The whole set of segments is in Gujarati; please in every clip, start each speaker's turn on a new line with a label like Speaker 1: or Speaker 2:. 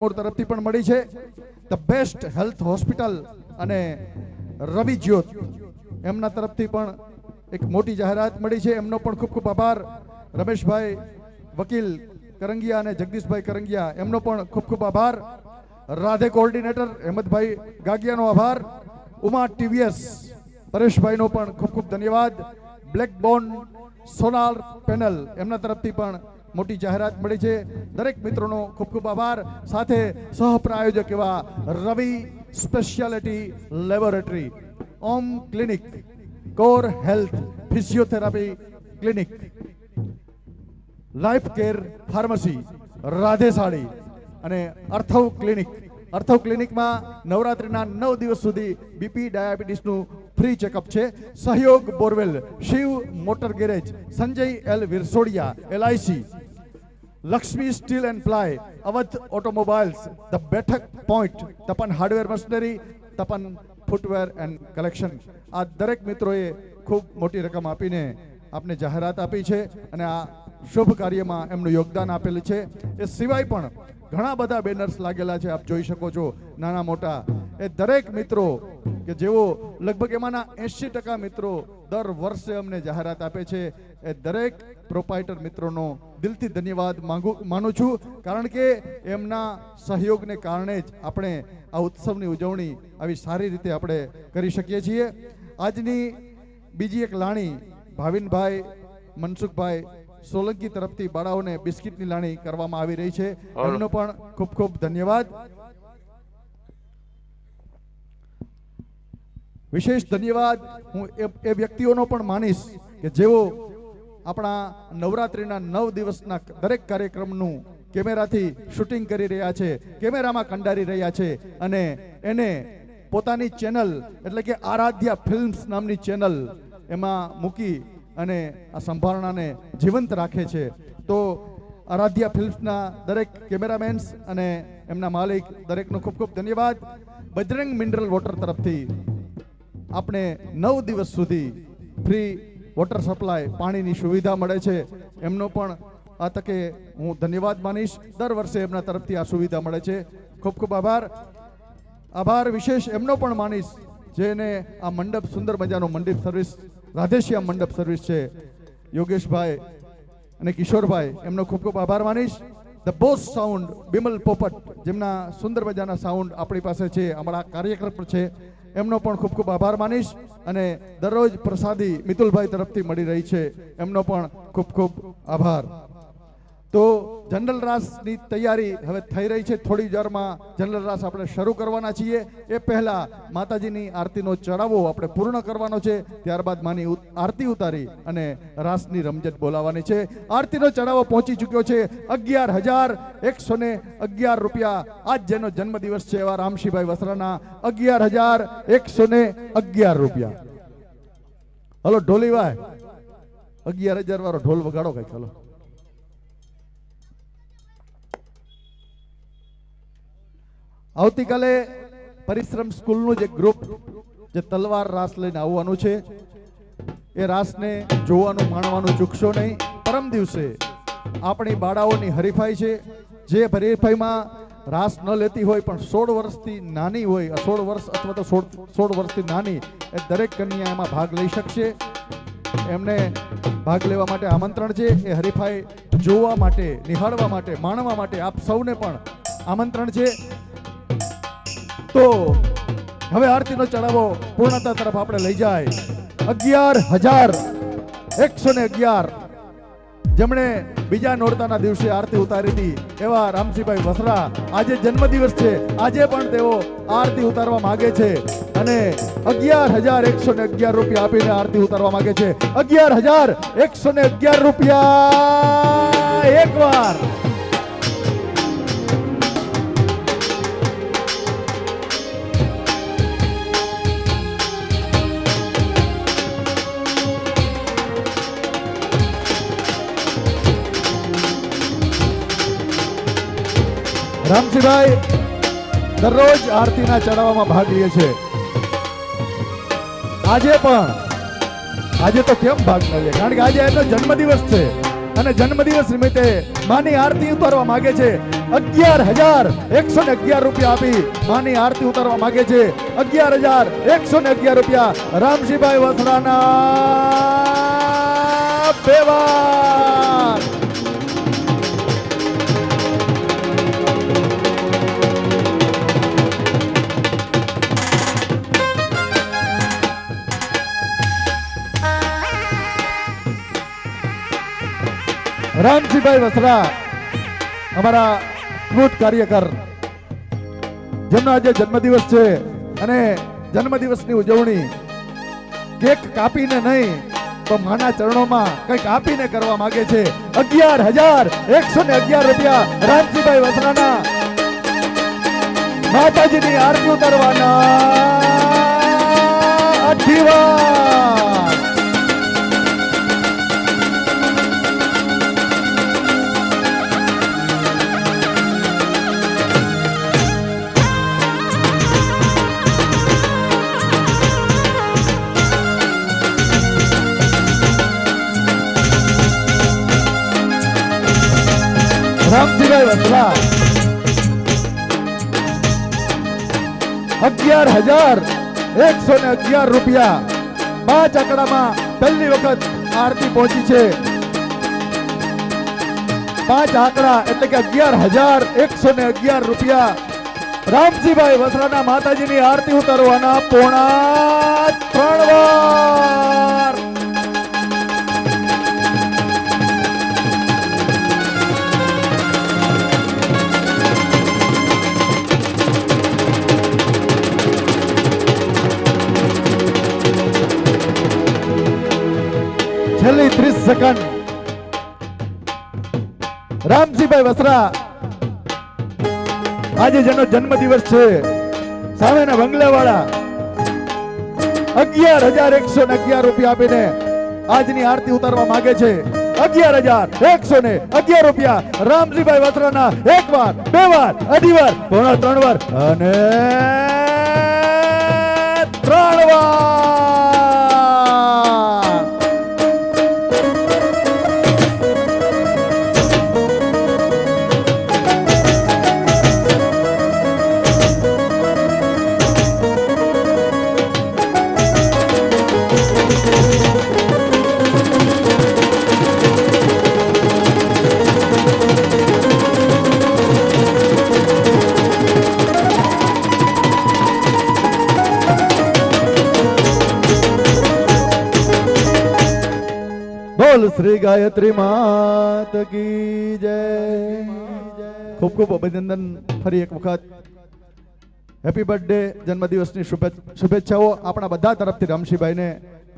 Speaker 1: તરફથી પણ મળી છે ધ બેસ્ટ હેલ્થ હોસ્પિટલ અને રવિ જ્યોત એમના તરફથી પણ એક મોટી જાહેરાત મળી છે. એમનો પણ ખૂબ ખૂબ આભાર. રમેશભાઈ વકીલ કરંગિયા અને જગદીશભાઈ કરંગિયા એમનો પણ ખૂબ ખૂબ આભાર. રાધે કોઓર્ડિનેટર હેમંતભાઈ ગાગિયાનો આભાર. ઉમા ટીવીએસ પરેશભાઈનો પણ ખૂબ ખૂબ ધન્યવાદ. બ્લેકબોન સોલાર પેનલ એમના તરફથી પણ મોટી જાહેરાત મળી છે. દરેક મિત્રોનો ખૂબ ખૂબ આભાર. સાથે સહપ્રાયોજક એવા Ravi specialty laboratory, Om clinic, core health physiotherapy clinic, life care pharmacy, Radhe sari અને અર્થવ ક્લિનિક. અર્થવ ક્લિનિકમાં નવરાત્રિના 9 દિવસ સુધી બીપી ડાયાબિટીસનું ફ્રી ચેકઅપ છે. Sahyog borewell, Shiv motor garage, Sanjay L Virsodiya LIC, Laxmi steel and ply, Awadh automobiles, the Baithak point, Tapan hardware machinery, Tapan footwear and collection. આ દરેક મિત્રોએ ખૂબ મોટી રકમ આપીને આપને જાહેરાત આપી છે અને આ શુભ કાર્યમાં એમનું યોગદાન આપેલું છે. એ સિવાય પણ ઘણા બધા બેનર્સ લાગેલા છે, આપ જોઈ શકો છો, નાના મોટા. એ દરેક મિત્રો કે જેઓ લગભગ એમાંના 80% મિત્રો દર વર્ષે અમને જાહેરાત આપે છે, એ દરેક પ્રોપાઇટર મિત્રોનો દિલથી ધન્યવાદ માનું છું. કારણ કે એમના સહયોગને કારણે જ આપણે આ ઉત્સવની ઉજવણી આવી સારી રીતે આપણે કરી શકીએ છીએ. આજની બીજી એક લાણી ભાવિનભાઈ મનસુખભાઈ સોલંકી તરફથી બાળાઓને બિસ્કિટની લાણી કરવામાં આવી રહી છે. એમનો પણ ખૂબ ખૂબ ધન્યવાદ. વિશેષ ધન્યવાદ હું એ વ્યક્તિઓનો પણ માનીશ કે જેઓ આપણા નવરાત્રિના 9 દિવસના દરેક કાર્યક્રમનું કેમેરાથી શૂટિંગ કરી રહ્યા છે, કેમેરામાં કંડારી રહ્યા છે અને એને પોતાની ચેનલ એટલે કે આરાધ્યા ફિલ્મ્સ નામની ચેનલ એમાં મૂકી અને આ સંભારણાને જીવંત રાખે છે. તો આરાધ્યા ફિલ્મ્સના દરેક કેમેરામેન્સ અને એમના માલિક દરેકનો ખૂબ ખૂબ ધન્યવાદ. બજરંગ મિનરલ વોટર તરફથી આપણે 9 દિવસ સુધી ફ્રી વોટર સપ્લાય પાણીની સુવિધા મળે છે. એમનો પણ આ તકે હું ધન્યવાદ માનીશ. દર વર્ષે એમના તરફથી આ સુવિધા મળે છે. ખૂબ ખૂબ આભાર. આભાર વિશેષ એમનો પણ માનીશ જેને આ મંડપ સુંદર મજાનો મંડપ સર્વિસ રાધેશ્યામ મંડપ સર્વિસ છે, યોગેશભાઈ અને કિશોરભાઈ, એમનો ખૂબ ખૂબ આભાર માનીશ. ધ બોસ સાઉન્ડ બિમલ પોપટ જેમના સુંદર મજાના સાઉન્ડ આપણી પાસે છે, અમારા કાર્યક્રમ છે, એમનો પણ ખૂબ ખૂબ આભાર માનીશ. અને દરરોજ પ્રસાદી મિતુલભાઈ તરફથી મળી રહી છે, એમનો પણ ખૂબ ખૂબ આભાર. તો જનરલ રાસની તૈયારી હવે થઈ રહી છે. થોડી વારમાં જનરલ રાસ આપણે શરૂ કરવાના છીએ. એ પહેલા માતાજીની આરતીનો ચડાવો આપણે પૂર્ણ કરવાનો છે. ત્યારબાદ માની આરતી ઉતારી અને રાસની રમઝટ બોલાવવાની છે. આરતીનો ચડાવો પહોંચી ચૂક્યો છે 11,111 રૂપિયા. આજ જેનો જન્મદિવસ છે એવા રામશીભાઈ વસરાના 11,111 રૂપિયા. હલો ઢોલીભાઈ, 11,000 વાળો ઢોલ વગાડો કઈ. ચલો આવતીકાલે પરિશ્રમ સ્કૂલનું જે ગ્રુપ જે તલવાર રાસ લઈને આવવાનું છે, એ રાસને જોવાનું માણવાનું ચૂકશો નહીં. પરમ દિવસે આપણી બાળાઓની હરીફાઈ છે. જે હરીફાઈમાં રાસ ન લેતી હોય પણ 16 વર્ષથી નાની હોય, 16 વર્ષ અથવા તો 16 વર્ષથી નાની, એ દરેક કન્યા એમાં ભાગ લઈ શકશે. એમને ભાગ લેવા માટે આમંત્રણ છે. એ હરીફાઈ જોવા માટે, નિહાળવા માટે, માણવા માટે આપ સૌને પણ આમંત્રણ છે. તો હવે આરતીનો ચડાવો પૂર્ણતા તરફ આપણે લઈ જાય. 11,111 જેમણે બીજા નોરતાના દિવસે આરતી ઉતારી હતી એવા રામજીભાઈ વસરા, આજે જન્મદિવસ છે, આજે પણ તેઓ આરતી ઉતારવા માંગે છે અને 11,111 રૂપિયા આપીને આરતી ઉતારવા માંગે છે. 11,111 રૂપિયા એકવાર. રામજીભાઈ દરરોજ આરતીના ચડાવવામાં ભાગ લે છે. આજે પણ, આજે તો કેમ ભાગ ન લે? કારણ કે આજે એનો જન્મદિવસ છે. અને જન્મદિવસ નિમિત્તે માની આરતી ઉતારવા માંગે છે 11,111 રૂપિયા આપી માની આરતી ઉતારવા માંગે છે 11,111 રૂપિયા રામજીભાઈ વસરાના બેવાર રામજીભાઈ વસરા અમારા કૃત કાર્યકર જેમનો આજે જન્મદિવસ છે અને જન્મદિવસની ઉજવણી કેક કાપીને નહીં તો માના ચરણોમાં કંઈક આપીને કરવા માંગે છે 11,111 રૂપિયા રામજીભાઈ વસરાના માતાજીની આરતી ઉતારવાના આશીર્વાદ રામજીભાઈ વસરા 11,111 રૂપિયા 5 આંકડામાં પહેલી વખત આરતી પહોંચી છે 5 આંકડા એટલે કે 11,111 રૂપિયા રામજીભાઈ વસરાના માતાજીની આરતી ઉતારવાના પોણા 3 વાર છેલ્લી 30 સેકન્ડ રામજીભાઈ વસરા આજે જેનો જન્મદિવસ છે સામેના બંગલાવાળા 11,111 રૂપિયા આપીને આજની આરતી ઉતારવા માંગે છે 11,111 રૂપિયા રામજીભાઈ વસરાના 1 વાર 2 વાર 2.5 વાર પોણા 3 વાર અને 3 વાર બોલ શ્રી ગાયત્રી માત કી જય ખૂબ ખૂબ અભિનંદન ફરી એક વખત હેપી બર્થડે જન્મદિવસની શુભેચ્છાઓ આપણા બધા તરફથી રામશીભાઈને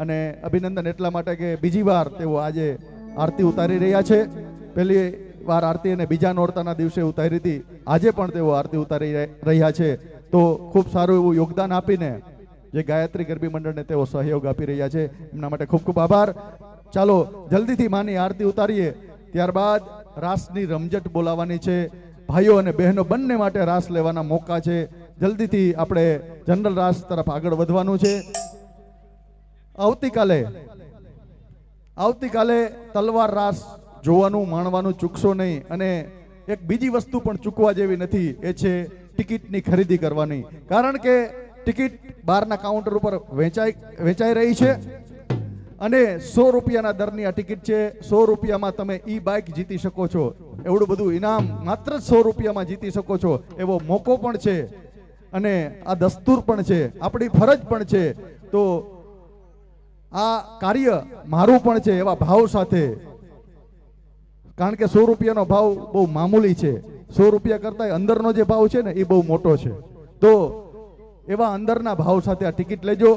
Speaker 1: અને અભિનંદન એટલા માટે કે બીજી વાર તેઓ આજે આરતી ઉતારી રહ્યા છે પહેલી વાર આરતી અને બીજા નોરતાના દિવસે ઉતારી હતી આજે પણ તેઓ આરતી ઉતારી રહ્યા છે તો ખૂબ સારું એવું યોગદાન આપીને જે ગાયત્રી ગરબી મંડળને તેઓ સહયોગ આપી રહ્યા છે એમના માટે ખૂબ ખૂબ આભાર ચાલો જલ્દીથી માની આરતી ઉતારીએ ત્યારબાદ રાસની રમઝટ બોલાવવાની છે ભાઈઓ અને બહેનો બંને માટે રાસ લેવાના મોકા છે જલ્દીથી આપણે જનરલ રાસ તરફ આગળ વધવાનું છે આવતીકાલે તલવાર રાસ જોવાનું માણવાનું ચૂકશો નહીં અને એક બીજી વસ્તુ પણ ચૂકવા જેવી નથી એ છે ટિકિટની ખરીદી કરવાની કારણ કે ટિકિટ બહારના કાઉન્ટર ઉપર વેચાઈ રહી છે અને 100 રૂપિયાના દરની આ ટિકિટ છે 100 રૂપિયામાં તમે ઈ બાઇક જીતી શકો છો એવડું બધું ઇનામ માત્ર 100 રૂપિયામાં જીતી શકો છો એવો મોકો પણ છે અને આ દસ્તુર પણ છે આપણી ફરજ પણ છે તો આ કાર્ય મારું પણ છે એવા ભાવ સાથે કારણ કે 100 રૂપિયાનો ભાવ બહુ મામૂલી છે 100 રૂપિયા કરતા અંદરનો જે ભાવ છે ને એ બહુ મોટો છે તો એવા અંદરના ભાવ સાથે આ ટિકિટ લેજો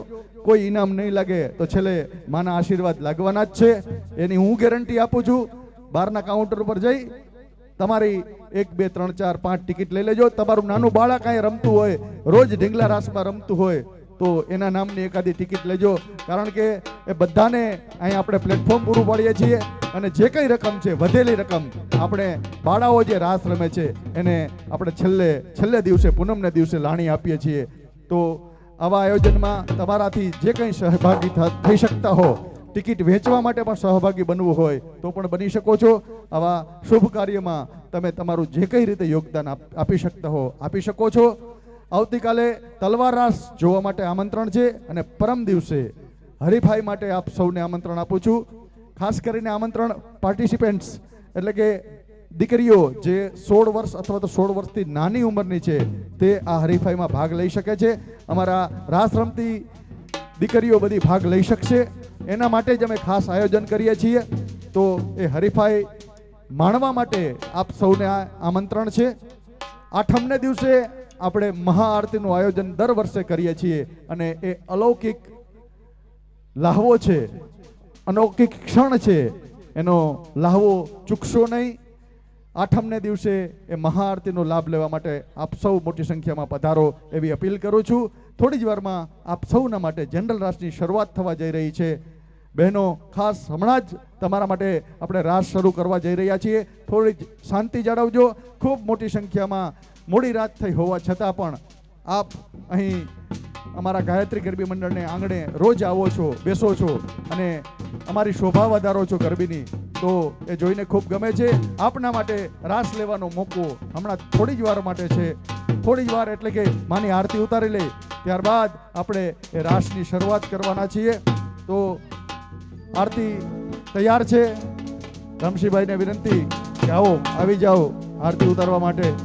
Speaker 1: કોઈ ઇનામ નહીં લાગે તો છેલ્લે માના આશીર્વાદ લાગવાના જ છે એની હું ગેરંટી આપું છું બહારના કાઉન્ટર ઉપર જઈ તમારી 1 2 3 4 5 ટિકિટ લઈ લેજો તમારું નાનું બાળક અહીં રમતું હોય રોજ ઢીંગલા રાસમાં રમતું હોય તો એના નામની એકાદી ટિકિટ લેજો કારણ કે એ બધાને અહીં આપણે પ્લેટફોર્મ પૂરું પાડીએ છીએ અને જે કંઈ રકમ છે વધેલી રકમ આપણે બાળાઓ જે રાસ રમે છે એને આપણે છેલ્લે દિવસે પૂનમને દિવસે લાણી આપીએ છીએ તો આવા આયોજનમાં તમારાથી જે કંઈ સહભાગી થઈ શકતા હો ટિકિટ વેચવા માટે પણ સહભાગી બનવું હોય તો પણ બની શકો છો. આવા શુભ કાર્યમાં તમે તમારું જે કઈ રીતે યોગદાન આપી શકતા હો આપી શકો છો. આવતીકાલે તલવાર રાસ જોવા માટે આમંત્રણ છે અને પરમ દિવસે હરીફાઈ માટે આપ સૌને આમંત્રણ આપું છું. ખાસ કરીને આમંત્રણ પાર્ટિસિપેન્ટ્સ એટલે કે દીકરીઓ જે 16 વર્ષ અથવા તો 16 વર્ષથી નાની ઉંમરની છે તે આ હરીફાઈમાં ભાગ લઈ શકે છે. અમારા રાસ રમતી દીકરીઓ બધી ભાગ લઈ શકશે એના માટે જ અમે ખાસ આયોજન કરીએ છીએ. તો એ હરીફાઈ માણવા માટે આપ સૌને આ આમંત્રણ છે. આઠમને દિવસે આપણે મહાઆરતીનું આયોજન દર વર્ષે કરીએ છીએ અને એ અલૌકિક લાહવો છે, અલૌકિક ક્ષણ છે, એનો લાહવો ચૂકશો નહીં. આઠમને દિવસે એ મહાઆરતીનો લાભ લેવા માટે આપ સૌ મોટી સંખ્યામાં પધારો એવી અપીલ કરું છું. થોડી જ વારમાં આપ સૌના માટે જનરલ રાસની શરૂઆત થવા જઈ રહી છે. બહેનો ખાસ હમણાં જ તમારા માટે આપણે રાસ શરૂ કરવા જઈ રહ્યા છીએ. થોડી જ શાંતિ જાળવજો. ખૂબ મોટી સંખ્યામાં મોડી રાત થઈ હોવા છતાં પણ આપ અહીં અમારા ગાયત્રી ગરબી મંડળને આંગણે રોજ આવો છો, બેસો છો અને અમારી શોભા વધારો છો ગરબીની, તો એ જોઈને ખૂબ ગમે છે. આપના માટે રાસ લેવાનો મોકો હમણાં થોડી જ વાર માટે છે. થોડી જ વાર એટલે કે માની આરતી ઉતારી લઈ ત્યારબાદ આપણે એ રાસની શરૂઆત કરવાના છીએ. તો આરતી તૈયાર છે. રમશીભાઈને વિનંતી કે આવો, આવી જાઓ આરતી ઉતારવા માટે.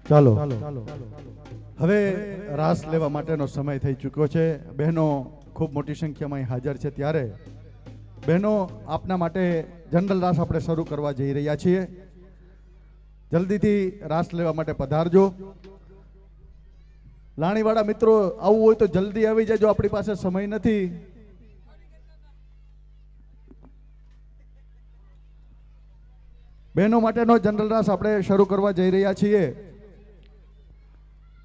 Speaker 1: ચાલો હવે રાસ લેવા માટેનો સમય થઈ ચૂક્યો છે. બહેનો ખૂબ મોટી સંખ્યામાં અહીં હાજર છે, ત્યારે બહેનો આપના માટે જનરલ રાસ આપણે શરૂ કરવા જઈ રહ્યા છીએ. જલ્દીથી રાસ લેવા માટે પધારજો. લાણીવાળા મિત્રો આવવું હોય તો જલ્દી આવી જજો, આપણી પાસે સમય નથી. બહેનો માટેનો જનરલ રાસ આપણે શરૂ કરવા જઈ રહ્યા છીએ.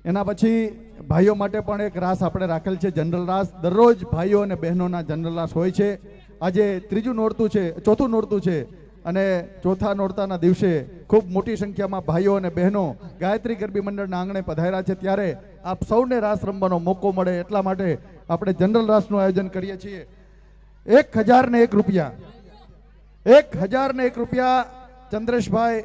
Speaker 1: એના પછી ભાઈઓ માટે પણ એક રાસ આપણે રાખેલ છે, જનરલ રાસ. દરરોજ ભાઈઓ અને બહેનોના જનરલ રાસ હોય છે. આજે ત્રીજું નોરતું છે, ચોથું નોરતું છે, અને ચોથા નોરતાના દિવસે ખૂબ મોટી સંખ્યામાં ભાઈઓ અને બહેનો ગાયત્રી ગરબી મંડળના આંગણે પધાર્યા છે. ત્યારે આપ સૌને રાસ રમવાનો મોકો મળે એટલા માટે આપણે જનરલ રાસનું આયોજન કરીએ છીએ. 1001 રૂપિયા, 1001 રૂપિયા ચંદ્રેશભાઈ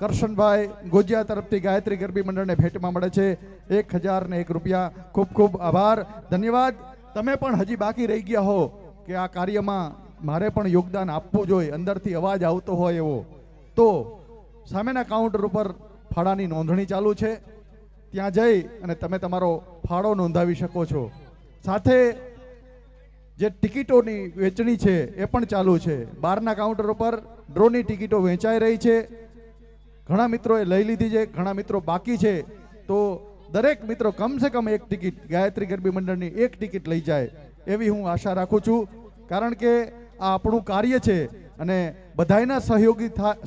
Speaker 1: કરશનભાઈ ગોજિયા તરફથી ગાયત્રી ગરબી મંડળને ભેટમાં મળે છે. 1001 રૂપિયા. ખૂબ ખૂબ આભાર, ધન્યવાદ. તમે પણ હજી બાકી રહી ગયા હો કે આ કાર્યમાં મારે પણ યોગદાન આપવું જોઈએ, અંદરથી અવાજ આવતો હોય એવો, તો સામેના કાઉન્ટર ઉપર ફાળાની નોંધણી ચાલુ છે. ત્યાં જઈ અને તમે તમારો ફાળો નોંધાવી શકો છો. સાથે જે ટિકિટોની વેચણી છે એ પણ ચાલુ છે. બહારના કાઉન્ટર ઉપર ડ્રોની ટિકિટો વેચાઈ રહી છે. ઘણા મિત્રોએ લઈ લીધી છે, ઘણા મિત્રો બાકી છે. તો દરેક મિત્રો કમસે કમ એક ટિકિટ, ગાયત્રી ગરબી મંડળની એક ટિકિટ લઈ જાય એવી હું આશા રાખું છું. કારણ કે આ આપણું કાર્ય છે અને બધાયના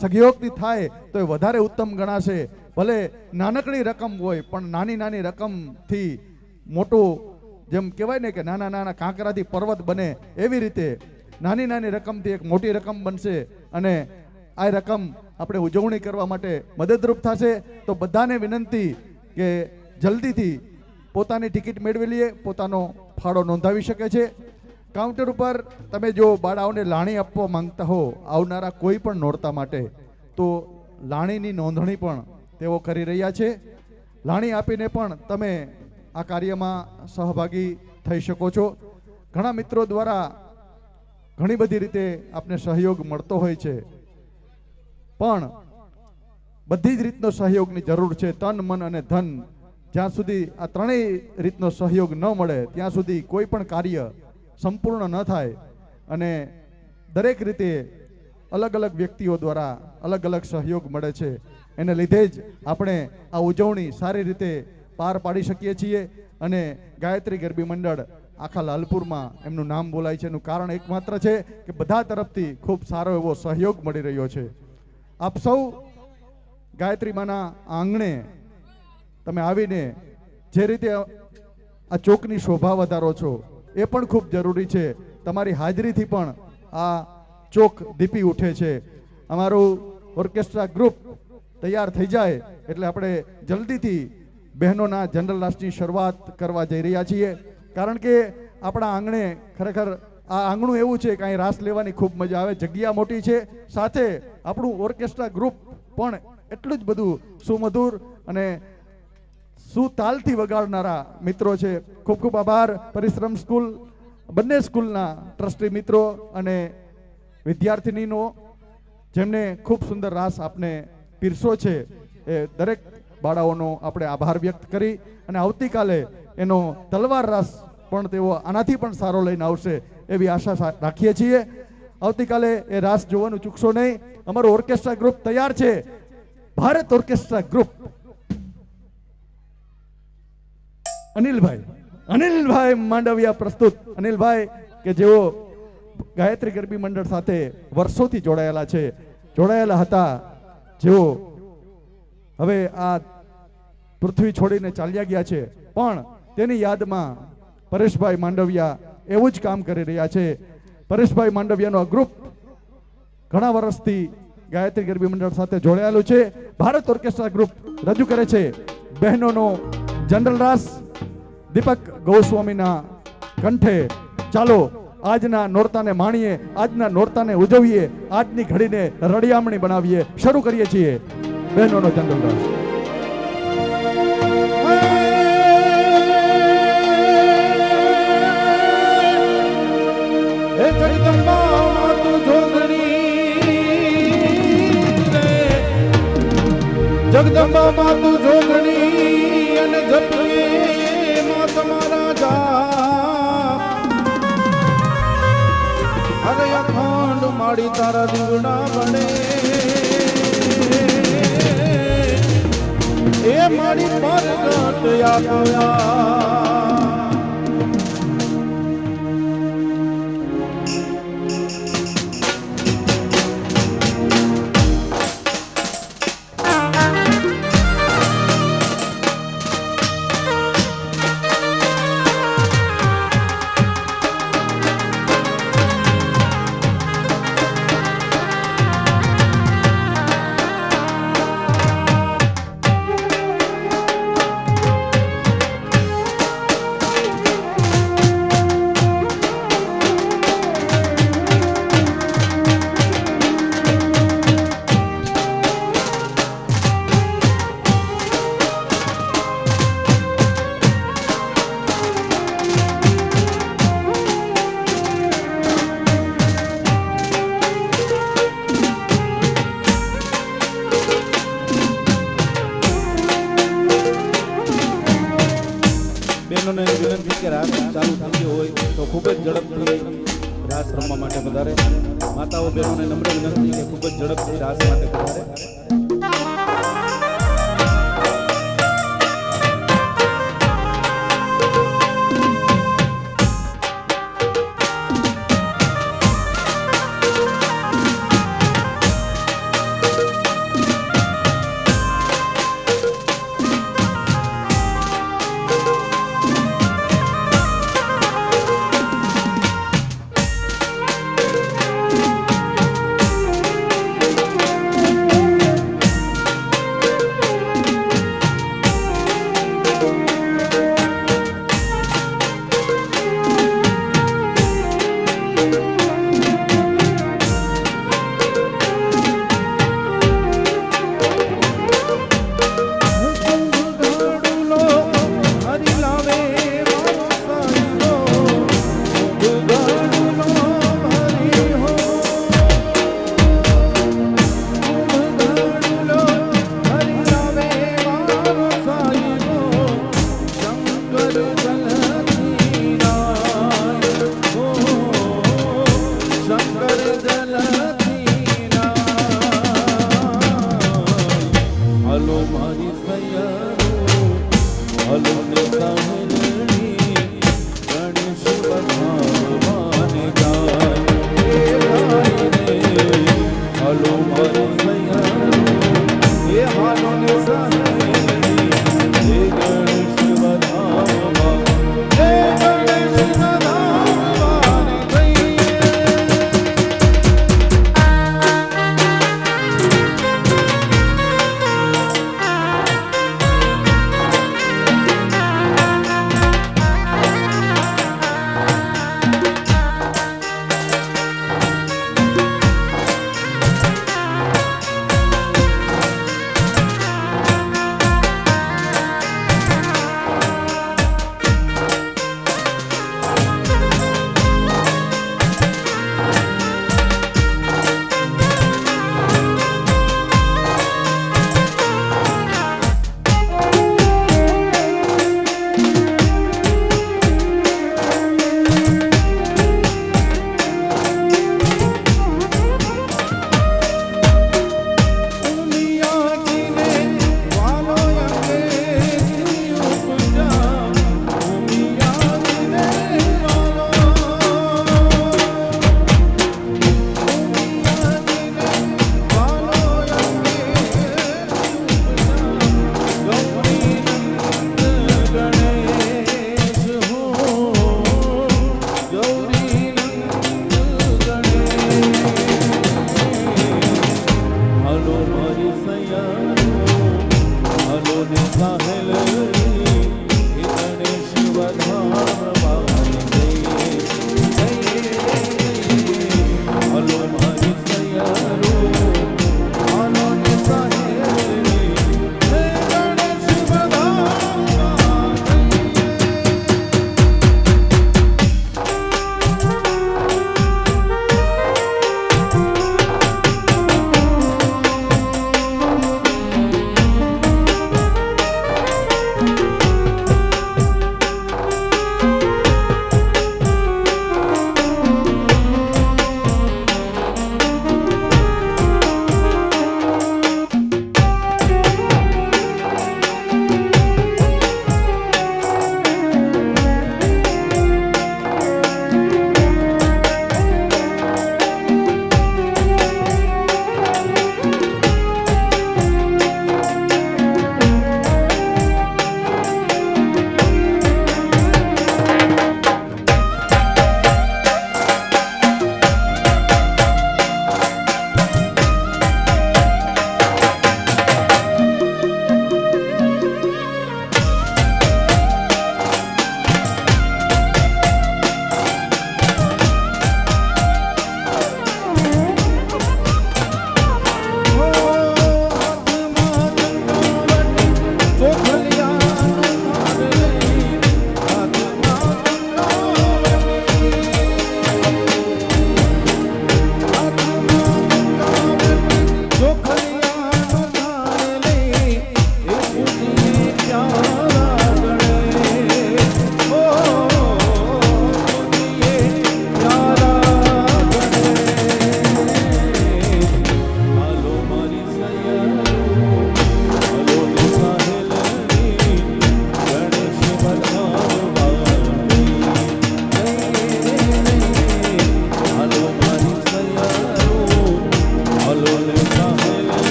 Speaker 1: સહયોગથી થાય તો એ વધારે ઉત્તમ ગણાશે. ભલે નાનકડી રકમ હોય પણ નાની નાની રકમથી મોટું, જેમ કહેવાય ને કે નાના નાના કાંકરાથી પર્વત બને, એવી રીતે નાની નાની રકમથી એક મોટી રકમ બનશે અને આ રકમ આપણે ઉજવણી કરવા માટે મદદરૂપ થશે. તો બધાને વિનંતી કે જલ્દીથી પોતાની ટિકિટ મેળવી લઈએ, પોતાનો ફાળો નોંધાવી શકે છે. કાઉન્ટર ઉપર તમે જો બાળાઓને લાણી આપવા માંગતા હો આવનારા કોઈ પણ નોરતા માટે, તો લાણીની નોંધણી પણ તેઓ કરી રહ્યા છે. લાણી આપીને પણ તમે આ કાર્યમાં સહભાગી થઈ શકો છો. ઘણા મિત્રો દ્વારા ઘણી બધી રીતે આપને સહયોગ મળતો હોય છે, પણ બધી જ રીતનો સહયોગની જરૂર છે. તન, મન અને ધન, જ્યાં સુધી આ ત્રણેય રીતનો સહયોગ ન મળે ત્યાં સુધી કોઈ પણ કાર્ય સંપૂર્ણ ન થાય. અને દરેક રીતે અલગ અલગ વ્યક્તિઓ દ્વારા અલગ અલગ સહયોગ મળે છે. એને લીધે જ આપણે આ ઉજવણી સારી રીતે પાર પાડી શકીએ છીએ. અને ગાયત્રી ગરબી મંડળ આખા લાલપુરમાં એમનું નામ બોલાય છે. એનું કારણ એકમાત્ર છે કે બધા તરફથી ખૂબ સારો એવો સહયોગ મળી રહ્યો છે. આપ સૌ ગાયત્રી માના આંગણે તમે આવીને જે રીતે આ ચોકની શોભા વધારો છો એ પણ ખૂબ જરૂરી છે. તમારી હાજરીથી પણ આ ચોક દીપી ઉઠે છે. અમારું ઓર્કેસ્ટ્રા ગ્રુપ તૈયાર થઈ જાય એટલે આપણે જલ્દીથી બહેનોના જનરલ રાસની શરૂઆત કરવા જઈ રહ્યા છીએ. કારણ કે આપણા આંગણે ખરેખર આ આંગણું એવું છે કે અહીં રાસ લેવાની ખૂબ મજા આવે. જગ્યા મોટી છે, સાથે આપણું ઓર્કેસ્ટ્રા ગ્રુપ પણ એટલું જ બધું સુમધુર અને સુતાલથી વગાડનારા મિત્રો છે. ખૂબ ખૂબ આભાર પરિશ્રમ સ્કૂલ, બંને સ્કૂલના ટ્રસ્ટી મિત્રો અને વિદ્યાર્થીનીનો, જેમને ખૂબ સુંદર રાસ આપને પીરસો છે. એ દરેક બાળાઓનો આપણે આભાર વ્યક્ત કરી અને આવતીકાલે એનો તલવાર રાસ પણ તેઓ આનાથી પણ સારો લઈને આવશે એવી આશા રાખીએ છીએ. આવતીકાલે એ રાસ જોવાનું ચૂકશો નહીં. અમારું ઓર્કેસ્ટ્રા ગ્રુપ તૈયાર છે. ભારત ઓર્કેસ્ટ્રા ગ્રુપ, અનિલભાઈ માંડવિયા પ્રસ્તુત. અનિલભાઈ કે જેઓ ગાયત્રી ગરબી મંડળ સાથે વર્ષોથી જોડાયેલા હતા, જેઓ હવે આ પૃથ્વી છોડીને ચાલ્યા ગયા છે, પણ તેની યાદમાં પરેશભાઈ માંડવિયા એવું જ કામ કરી રહ્યા છે. પરેશભાઈ માંડવિયાનો ગ્રુપ ઘણા વર્ષથી ગાયત્રી ગરબી મંડળ સાથે જોડાયેલું છે. ભારત ઓર્કેસ્ટ્રા ગ્રુપ રજૂ કરે છે બહેનોનો જનરલ રાસ દીપક ગોસ્વામીના કંઠે. ચાલો આજના નોરતાને માણીએ, આજના નોરતાને ઉજવીએ, આજની ઘડીને રળિયામણી બનાવીએ. શરૂ કરીએ છીએ બહેનોનો જનરલ રાસ.
Speaker 2: જગદંબા માતુ જોગણી તારા દીવડા બને એ મારી પરગટ આવ્યા બહેનોને વિનંતી કે રાસ ચાલુ થઈ ગયો હોય તો ખૂબ જ ઝડપથી રાસ રમવા માટે વધારે માતાઓ બહેનોને નમ્ર વિનંતી કે ખૂબ જ ઝડપથી રાસ માટે વધારે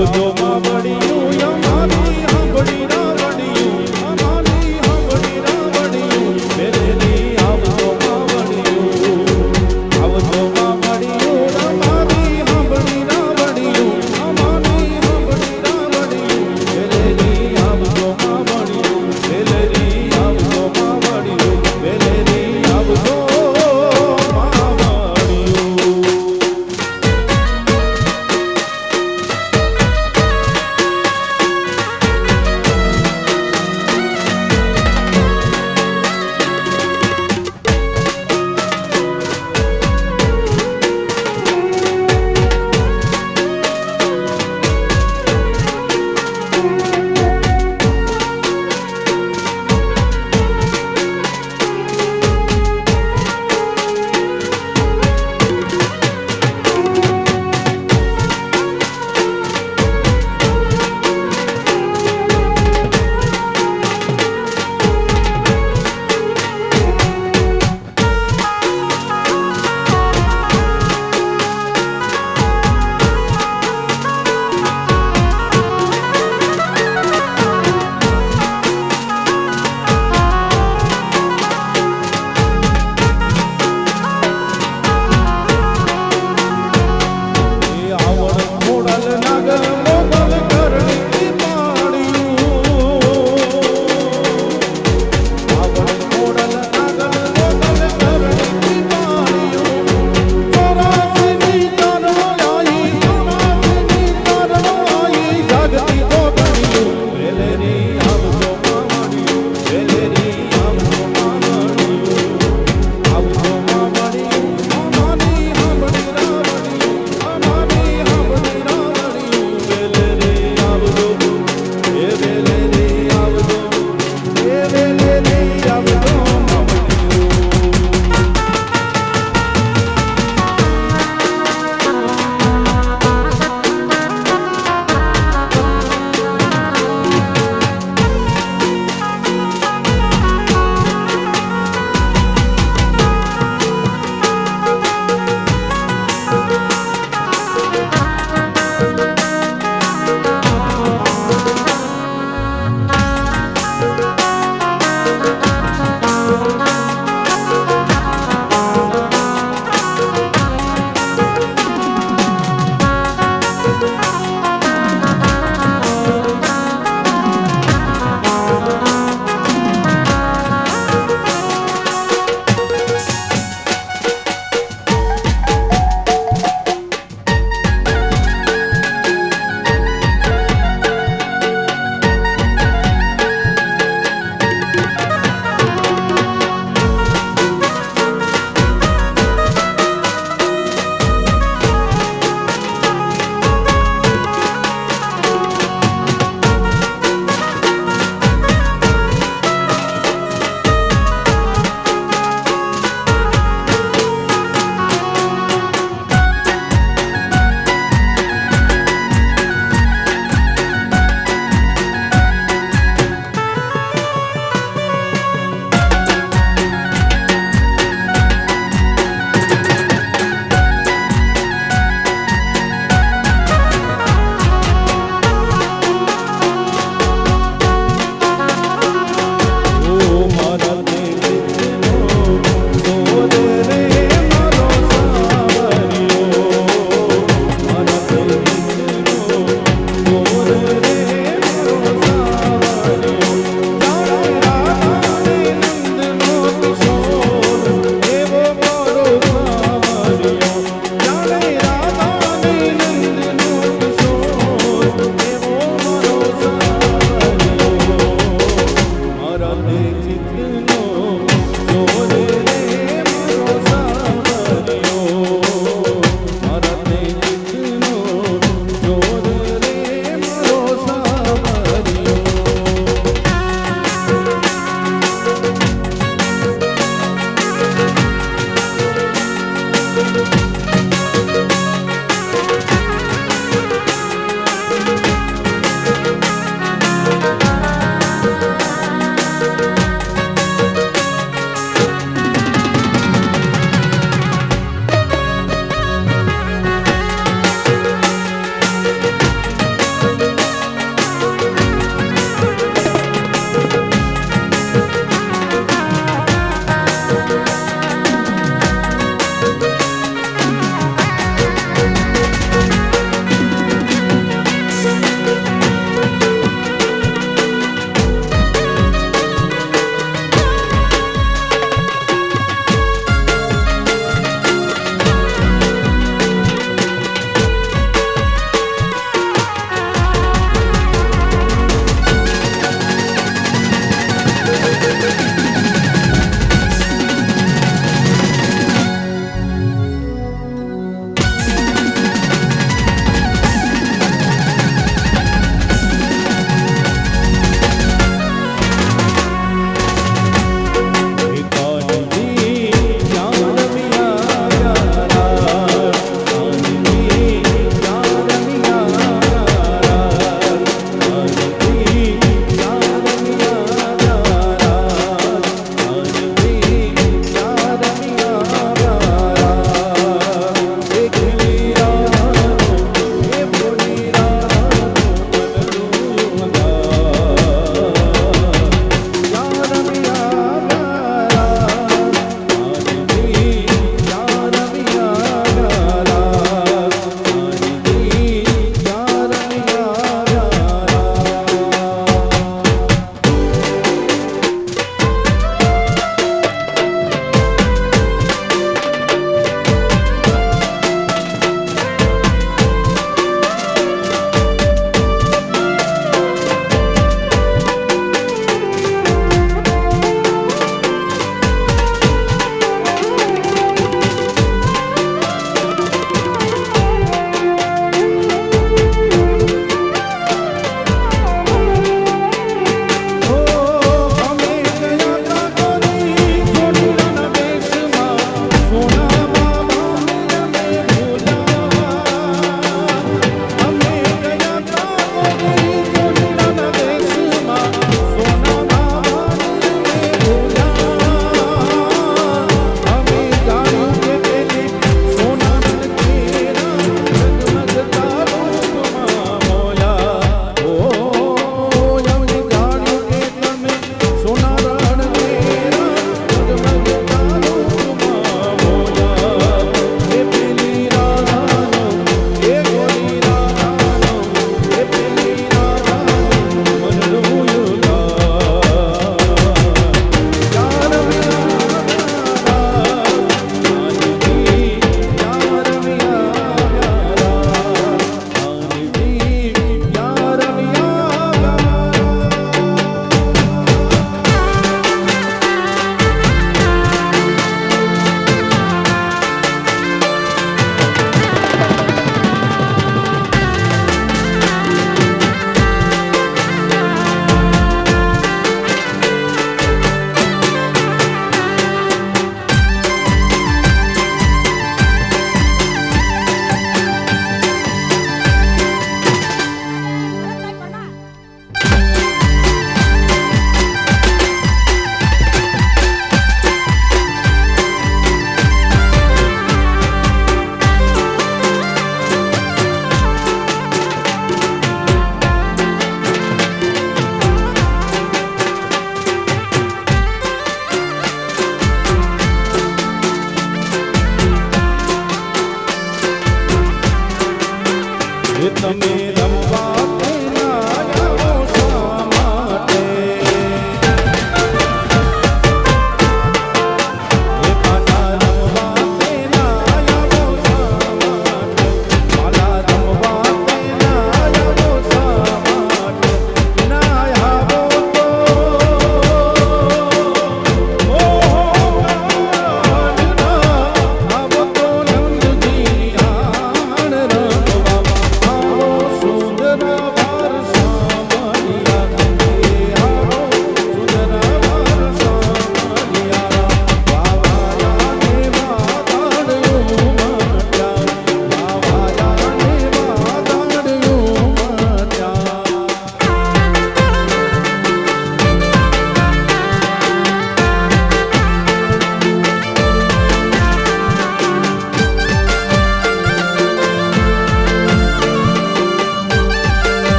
Speaker 2: આવજો માવડિયું અમારી હાંભળી રાવડિયું અમારી હાંભળી રાવડિયું વેલેરી આવજો માવડિયું આવજો માવડિયું અમારી હાંભળી રાવડિયું અમારી હાંભળી રાવડિયું વેલેરી આવજો માવડિયું વેલેરી આવજો માવડિયું વેલેરી આવજો માવડિયું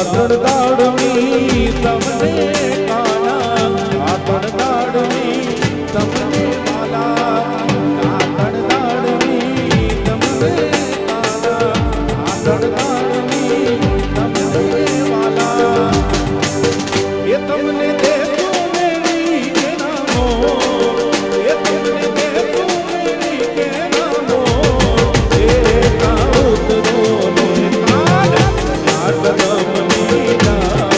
Speaker 2: ત્રણ દાડની તમને કાના આ ત્રણ દાડની તમને વાલા આ ત્રણ દાડની તમને કાના આ ત્રણ દાડની તમને વાલા એ તમને દેજો મેરી કે નામો એ તમને દેજો મેરી કે નામો એ કાઉત નો ને કાજ આટલા મની ના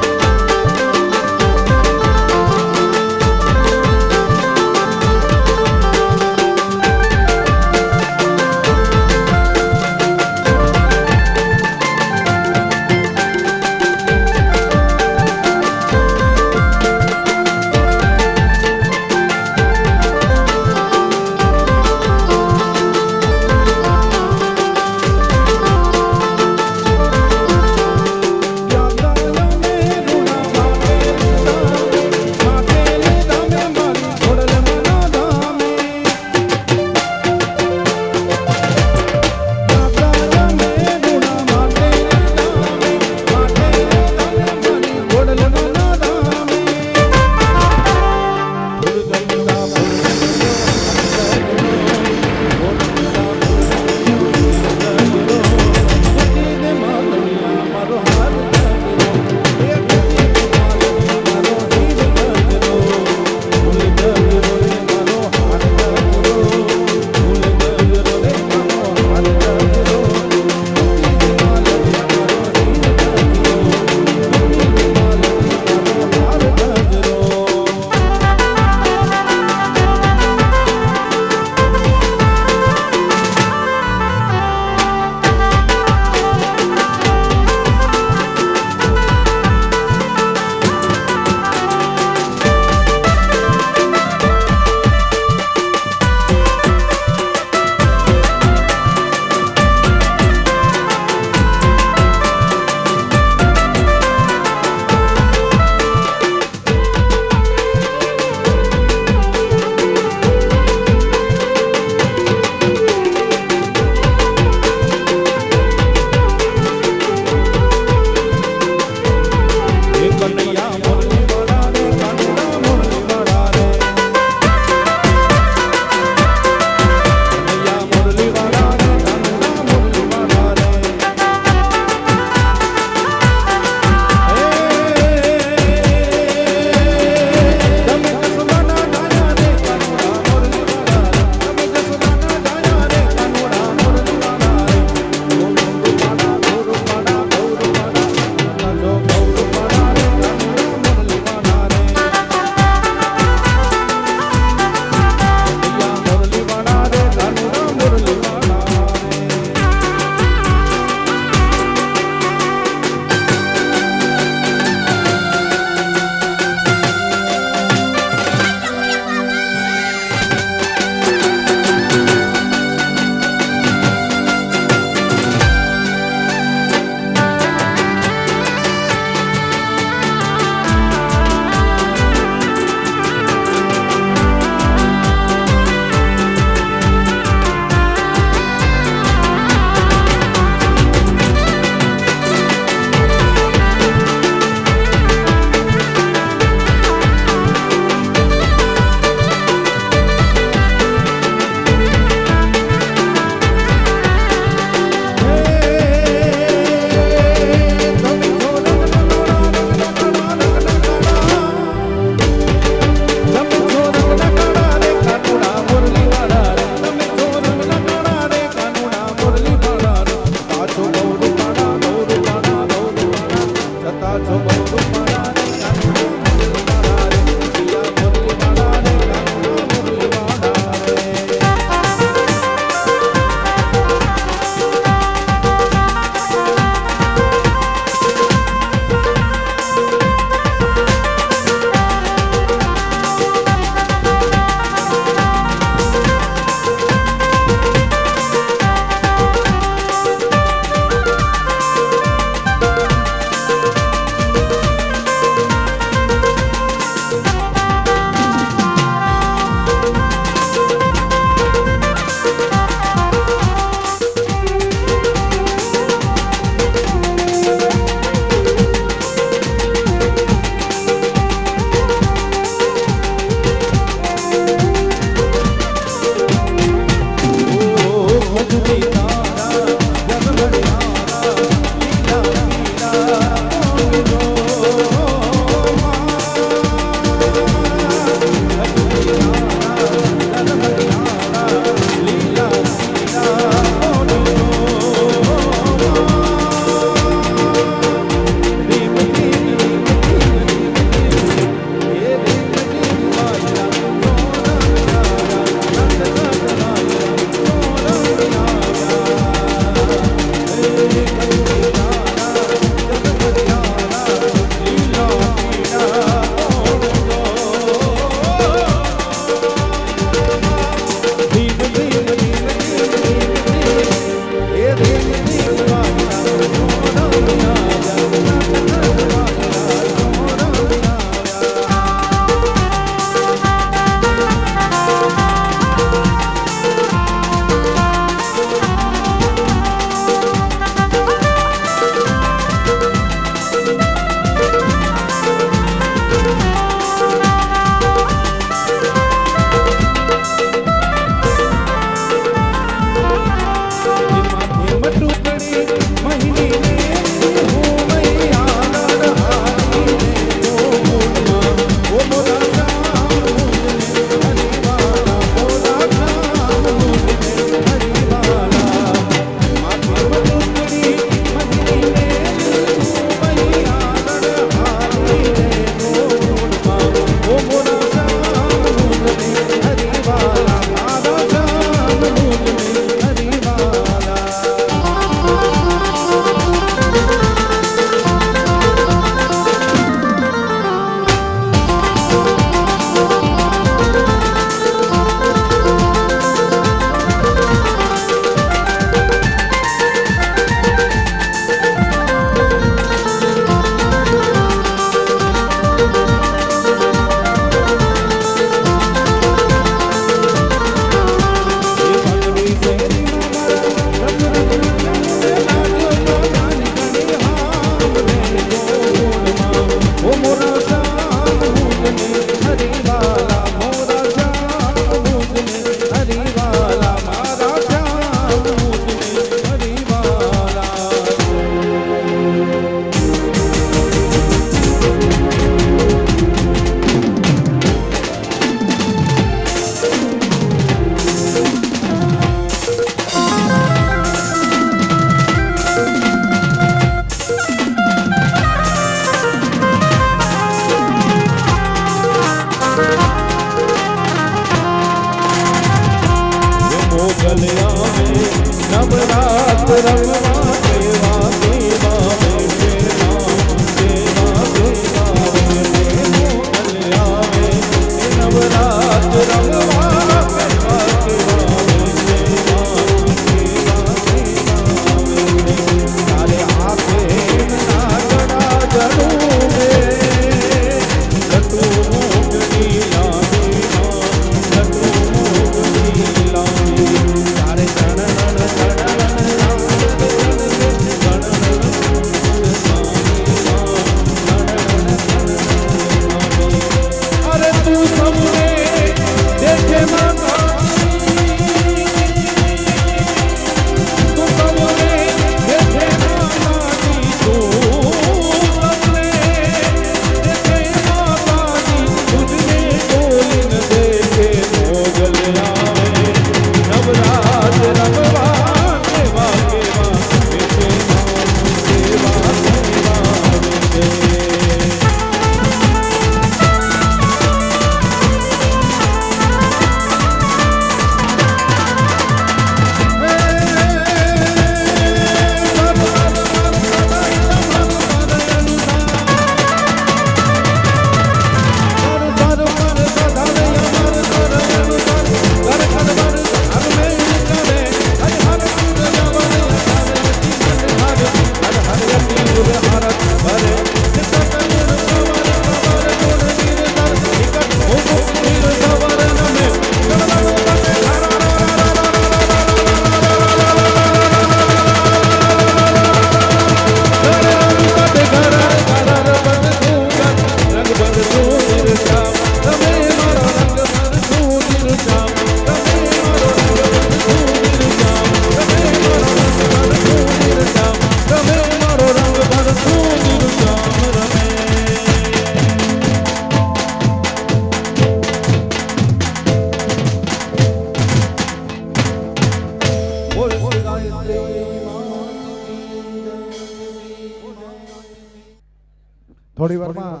Speaker 1: થોડી વારમાં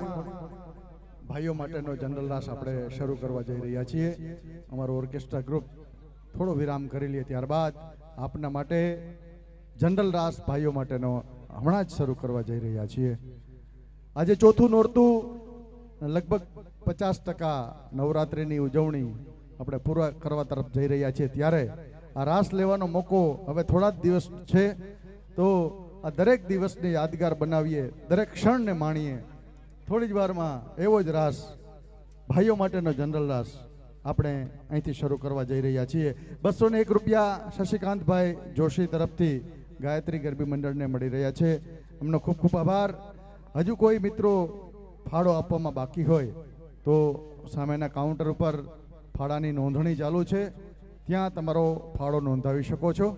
Speaker 1: ભાઈઓ માટેનો જનરલ રાસ આપણે શરૂ કરવા જઈ રહ્યા છીએ. અમારું ઓર્કેસ્ટ્રા ગ્રુપ થોડો વિરામ કરી લે, ત્યારબાદ આપના માટે જનરલ રાસ ભાઈઓ માટેનો હમણાં જ શરૂ કરવા જઈ રહ્યા છીએ. આજે ચોથું નોરતું, લગભગ 50% નવરાત્રિની ઉજવણી આપણે પૂરા કરવા તરફ જઈ રહ્યા છીએ. ત્યારે આ રાસ લેવાનો મોકો હવે થોડા જ દિવસ છે, તો આ દરેક દિવસને યાદગાર બનાવીએ, દરેક ક્ષણને માણીએ. થોડી જ વારમાં એવો જ રાસ, ભાઈઓ માટેનો જનરલ રાસ આપણે અહીંથી શરૂ કરવા જઈ રહ્યા છીએ. 201 રૂપિયા શશિકાંતભાઈ જોશી તરફથી ગાયત્રી ગરબી મંડળને મળી રહ્યા છે. એમનો ખૂબ ખૂબ આભાર. હજુ કોઈ મિત્રો ફાળો આપવામાં બાકી હોય તો સામેના કાઉન્ટર ઉપર ફાળાની નોંધણી ચાલુ છે, ત્યાં તમારો ફાળો નોંધાવી શકો છો.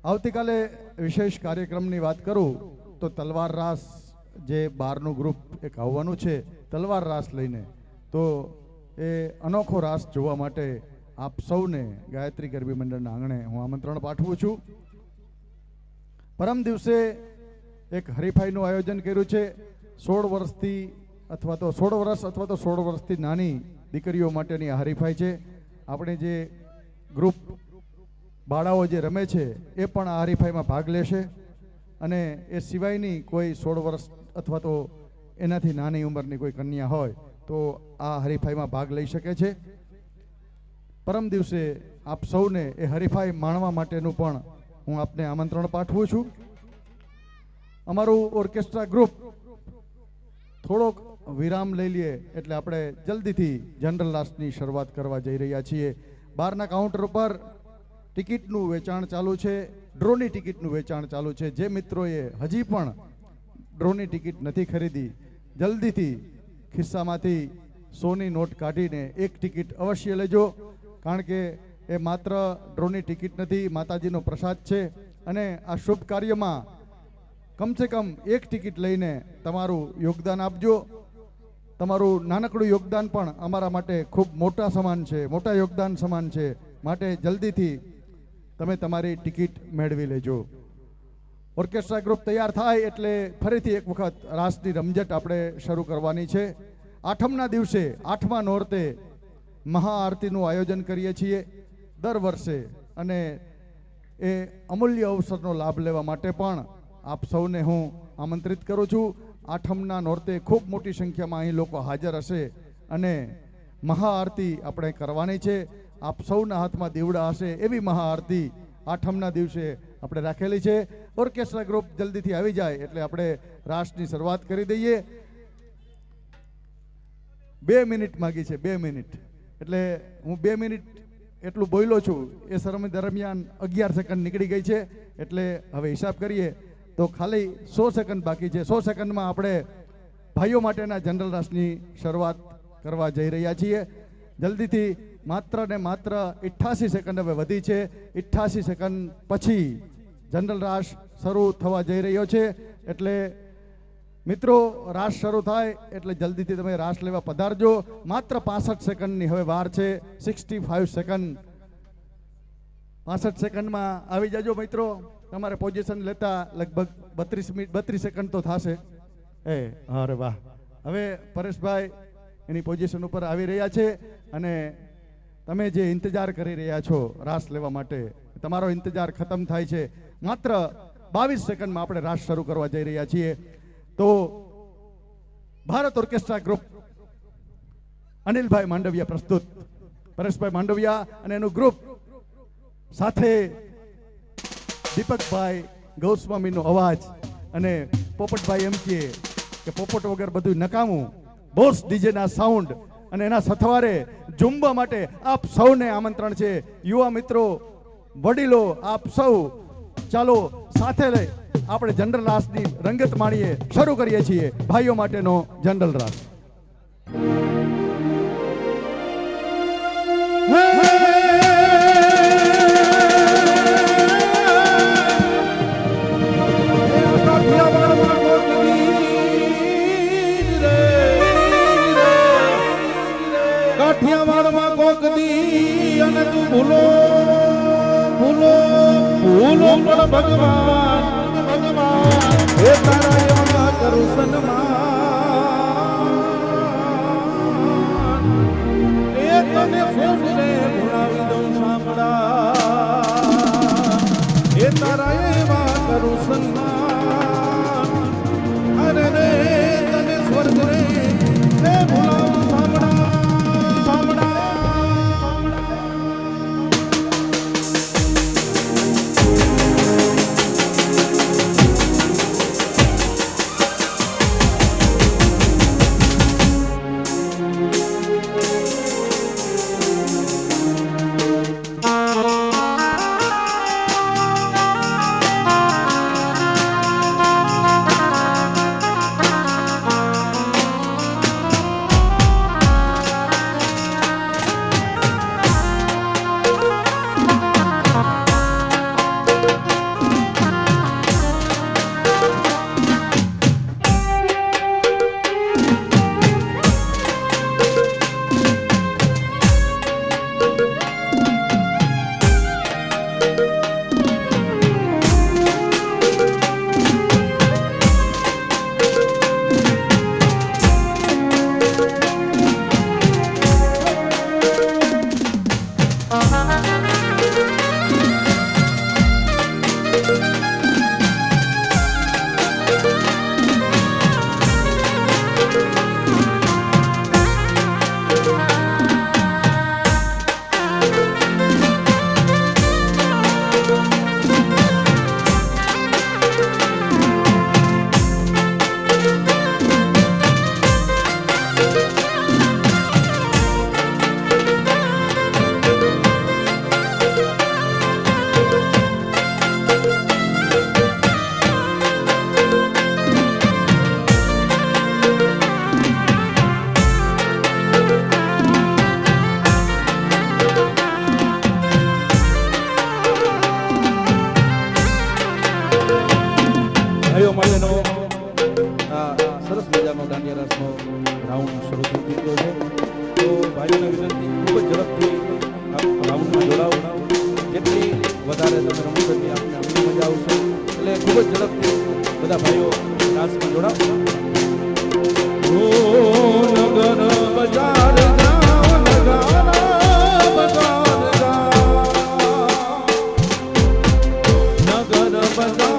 Speaker 1: આવતીકાલે વિશેષ કાર્યક્રમની વાત કરું તો તલવાર રાસ, જે બારનું ગ્રુપ એક આવવાનું છે તલવાર રાસ લઈને, તો એ અનોખો રાસ જોવા માટે આપ સૌને ગાયત્રી ગરબી મંડળના આંગણે હું આમંત્રણ પાઠવું છું. પરમ દિવસે એક હરીફાઈનું આયોજન કર્યું છે. 16 વર્ષથી અથવા તો 16 વર્ષથી નાની દીકરીઓ માટેની આ હરીફાઈ છે. આપણે જે ગ્રુપ બાળાઓ જે રમે છે એ પણ આ હરીફાઈમાં ભાગ લેશે, અને એ સિવાયની કોઈ 16 વર્ષ અથવા તો એનાથી નાની ઉંમરની કોઈ કન્યા હોય તો આ હરીફાઈમાં ભાગ લઈ શકે છે. પરમ દિવસે આપ સૌને એ હરીફાઈ માણવા માટેનું પણ હું આપને આમંત્રણ પાઠવું છું. અમારું ઓર્કેસ્ટ્રા ગ્રુપ થોડોક વિરામ લઈ લઈએ એટલે આપણે જલ્દીથી જનરલ રાસની શરૂઆત કરવા જઈ રહ્યા છીએ. બહારના કાઉન્ટર ઉપર ટિકિટનું વેચાણ ચાલુ છે, ડ્રોની ટિકિટનું વેચાણ ચાલુ છે. જે મિત્રોએ હજી પણ ડ્રોની ટિકિટ નથી ખરીદી, જલ્દીથી ખિસ્સામાંથી 100ની નોટ કાઢીને એક ટિકિટ અવશ્ય લેજો, કારણ કે એ માત્ર ડ્રોની ટિકિટ નથી, માતાજીનો પ્રસાદ છે. અને આ શુભ કાર્યમાં કમસે કમ એક ટિકિટ લઈને તમારું યોગદાન આપજો. તમારું નાનકડું યોગદાન પણ અમારા માટે ખૂબ મોટા સમાન છે, મોટા યોગદાન સમાન છે. માટે જલ્દીથી તમે તમારી ટિકિટ મેળવી લેજો. ઓર્કેસ્ટ્રા ગ્રુપ તૈયાર થાય એટલે ફરીથી એક વખત રાસની રમઝટ આપણે શરૂ કરવાની છે. આઠમના દિવસે, 8મા નોરતે મહાઆરતીનું આયોજન કરીએ છીએ દર વર્ષે, અને એ અમૂલ્ય અવસરનો લાભ લેવા માટે પણ આપ સૌને હું આમંત્રિત કરું છું. આઠમના નોરતે ખૂબ મોટી સંખ્યામાં અહીં લોકો હાજર હશે અને મહાઆરતી આપણે કરવાની છે. આપ સૌના હાથમાં દીવડા હશે એવી મહાઆરતી આઠમના દિવસે આપણે રાખેલી છે. ઓર્કેસ્ટ્રા ગ્રુપ જલ્દીથી આવી જાય એટલે આપણે રાસની શરૂઆત કરી દઈએ. 2 મિનિટ માગી છે, 2 મિનિટ. એટલે હું 2 મિનિટ એટલું બોલ્યો છું, એ સમય દરમિયાન 11 સેકન્ડ નીકળી ગઈ છે. એટલે હવે હિસાબ કરીએ તો ખાલી 100 સેકન્ડ બાકી છે. 100 સેકન્ડમાં આપણે ભાઈઓ માટેના જનરલ રાસની શરૂઆત કરવા જઈ રહ્યા છીએ. જલ્દીથી માત્ર ને માત્ર 88 સેકન્ડ હવે વધી છે. 88 સેકન્ડ પછી જનરલ રાસ શરૂ થવા જઈ રહ્યો છે. એટલે મિત્રો, રાસ શરૂ થાય એટલે જલ્દીથી તમે રાસ લેવા પધારજો. માત્ર 65 સેકન્ડની હવે વાર છે. 65 સેકન્ડ, 65 સેકન્ડમાં આવી જાજો મિત્રો. તમારે પોઝિશન લેતા લગભગ 32 સેકન્ડ તો થશે. અરે વાહ! હવે પરેશભાઈ એની પોઝિશન ઉપર આવી રહ્યા છે, અને તમે જે ઇંતજાર કરી રહ્યા છો રાસ લેવા માટે, તમારો ઇંતજાર ખતમ થાય છે. માત્ર 22 સેકન્ડમાં આપણે રાસ શરૂ કરવા જઈ રહ્યા છીએ. તો ભારત ઓર્કેસ્ટ્રા ગ્રુપ, અનિલભાઈ માંડવિયા પ્રસ્તુત, પરેશભાઈ માંડવિયા અને એનું ગ્રુપ સાથે દીપકભાઈ ગૌસ્વામીનો અવાજ, અને પોપટભાઈ એમ કહે કે પોપટ વગર બધું નકામું, બોસ ડીજેના સાઉન્ડ, અને એના સથવારે ઝુંબા માટે આપ સૌને આમંત્રણ છે. યુવા મિત્રો, વડીલો, આપ સૌ ચાલો સાથે લઈ આપણે જનરલ રાસની રંગત માણીએ. શરૂ કરીએ છીએ ભાઈઓ માટેનો જનરલ રાસ.
Speaker 3: કાઠિયાવાડમાં કોક દી અને તું ભૂલો ભૂલો ભૂલો પણ ભગવાન હે તારા એવા કરું સન્માન. તને સોમને ભૂલાવી દઉં સાંભળા એ તારા એવા કરું સન્માન અરે રે તને સ્વર્ગ રે એ ભૂલાવું સાંભળા સાંભળા ભાઈઓ માટેનો આ સરસ મજાનો દાંડિયા રાસનો રાઉન્ડ શરૂ થઈ ચૂક્યો છે તો ભાઈઓને વિનંતી ખૂબ જ ઝડપથી આ રાઉન્ડમાં જોડાવો જેટલી વધારે તમે રમો એટલી આપને અમને મજા આવશે એટલે ખૂબ જ ઝડપથી બધા ભાઈઓ રાસમાં જોડાવો ઓ નગર બજાર જાઓ નગારા બજાર જાઓ નગર બજાર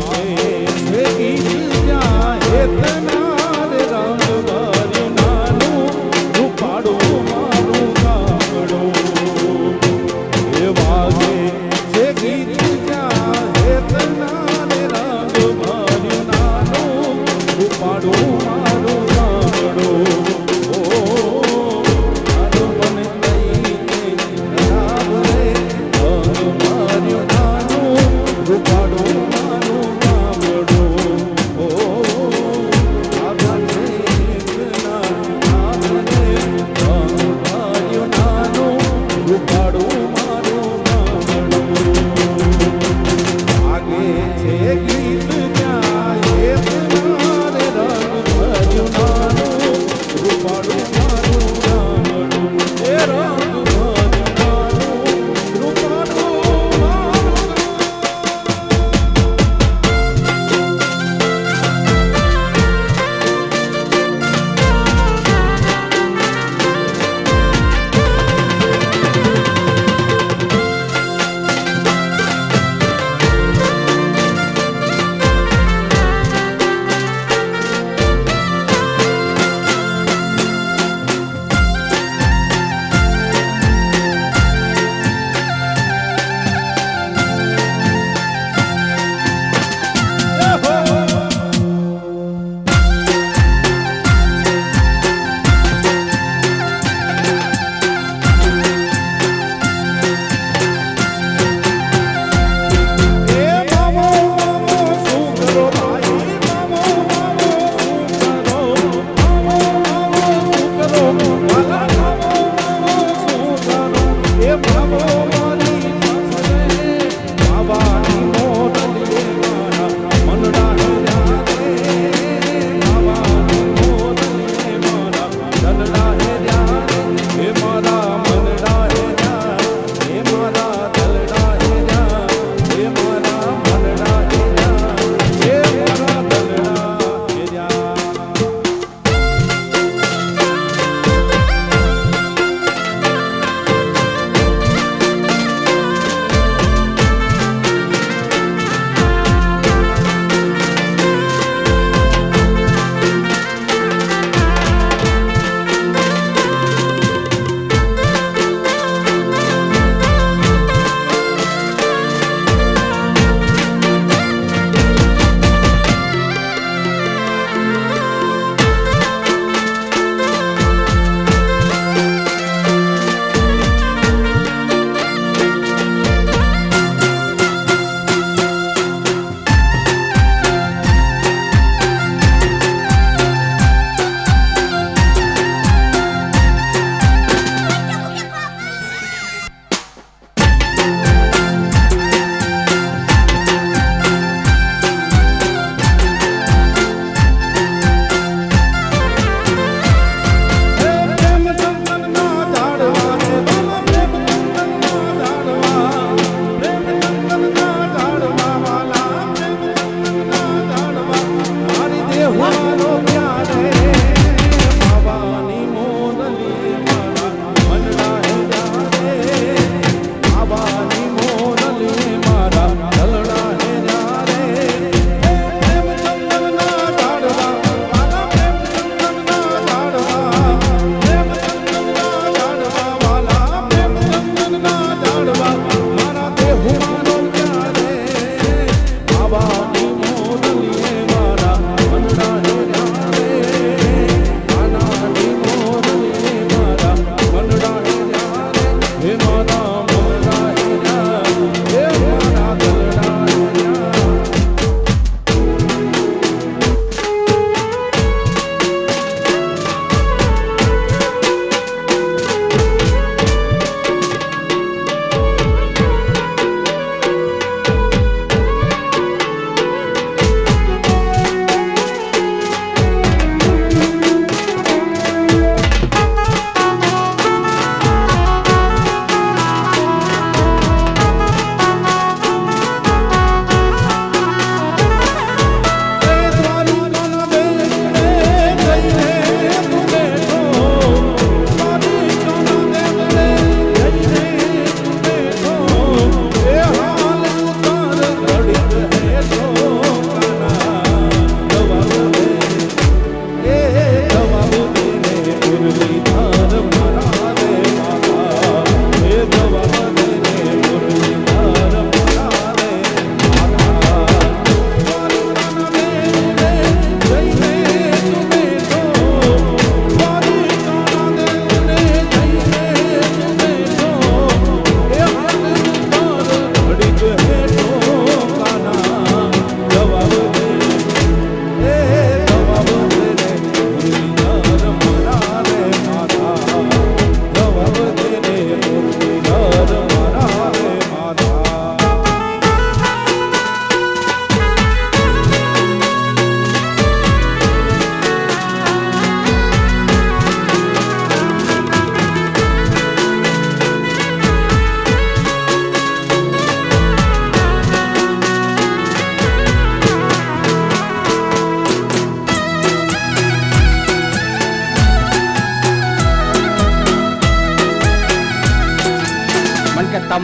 Speaker 2: છે ગીત જ્યાં હેતના રે રંગ ભર્યું નાનું રૂપાળું મારું ગામડું એ વાગે છે ગીત જ્યાં હેતના રે રંગ ભર્યું નાનું રૂપાળું મારું ગામડું ઓ મારું મન કહીને રાવરે રંગ ભર્યું નાનું રૂપાળું મારું ગામડું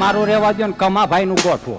Speaker 4: મારું રહેવા દો ને કમાભાઈ નું ગોઠવો.